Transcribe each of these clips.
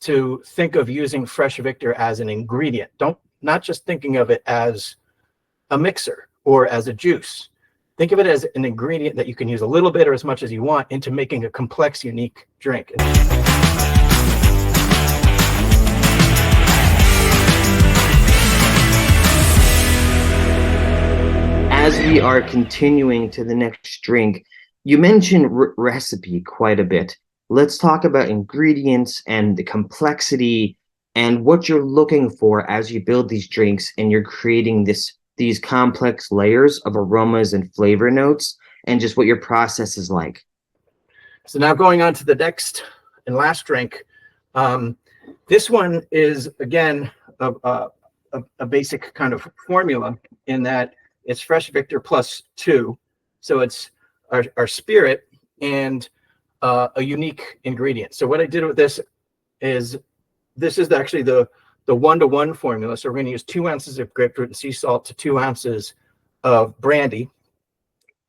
to think of using Fresh Victor as an ingredient. Not just thinking of it as a mixer or as a juice. Think of it as an ingredient that you can use a little bit or as much as you want into making a complex, unique drink. As we are continuing to the next drink, you mentioned recipe quite a bit. Let's talk about ingredients and the complexity and what you're looking for as you build these drinks and you're creating these complex layers of aromas and flavor notes, and just what your process is like. So now going on to the next and last drink. This one is, again, a basic kind of formula in that it's Fresh Victor plus 2. So it's our spirit and a unique ingredient. So what I did with this is actually the 1-to-1 formula. So we're going to use 2 ounces of grapefruit and sea salt to 2 ounces of brandy.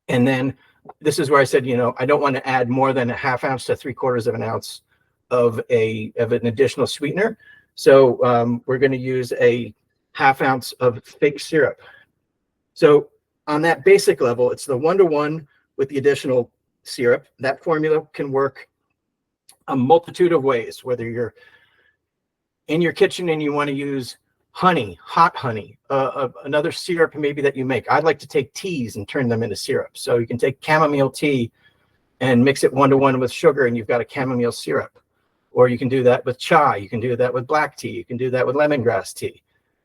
And then this is where I said, I don't want to add more than a 1/2 ounce to 3/4 of an ounce of an additional sweetener. So we're going to use a 1/2 ounce of fake syrup. So on that basic level, it's the 1-to-1 with the additional syrup. That formula can work a multitude of ways, whether you're in your kitchen and you want to use honey, hot honey, another syrup maybe that you make. I'd like to take teas and turn them into syrup. So you can take chamomile tea and mix it 1-to-1 with sugar, and you've got a chamomile syrup. Or you can do that with chai. You can do that with black tea. You can do that with lemongrass tea.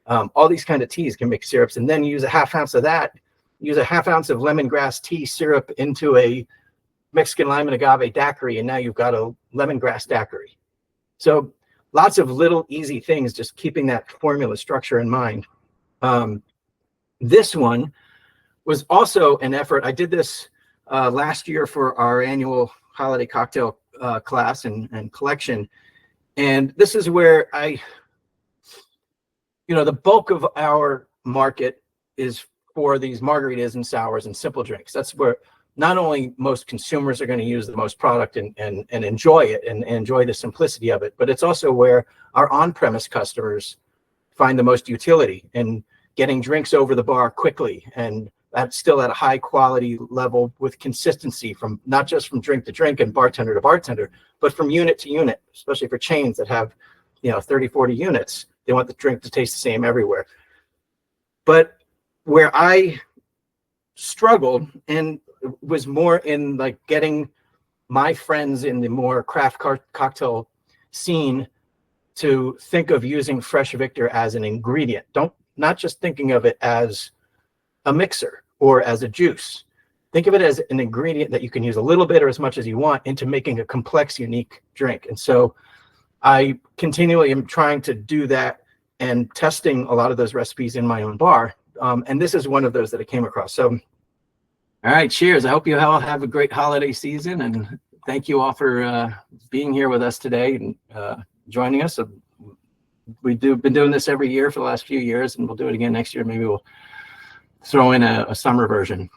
All these kind of teas can make syrups, and then use a 1/2 ounce of that. Use a 1/2 ounce of lemongrass tea syrup into a Mexican lime and agave daiquiri, and now you've got a lemongrass daiquiri. So lots of little easy things, just keeping that formula structure in mind. This one was also an effort. I did this last year for our annual holiday cocktail class and collection. And this is where the bulk of our market is for these margaritas and sours and simple drinks. That's where not only most consumers are going to use the most product and enjoy it and enjoy the simplicity of it, but it's also where our on-premise customers find the most utility in getting drinks over the bar quickly, and that's still at a high quality level with consistency from not just from drink to drink and bartender to bartender, but from unit to unit, especially for chains that have 30, 40 units. They want the drink to taste the same everywhere. But where I struggled and was more in like getting my friends in the more craft cocktail scene to think of using Fresh Victor as an ingredient. Not just thinking of it as a mixer or as a juice. Think of it as an ingredient that you can use a little bit or as much as you want into making a complex, unique drink. And so I continually am trying to do that and testing a lot of those recipes in my own bar. And this is one of those that I came across. So, all right, cheers. I hope you all have a great holiday season, and thank you all for being here with us today and joining us. We've been doing this every year for the last few years, and we'll do it again next year. Maybe we'll throw in a summer version.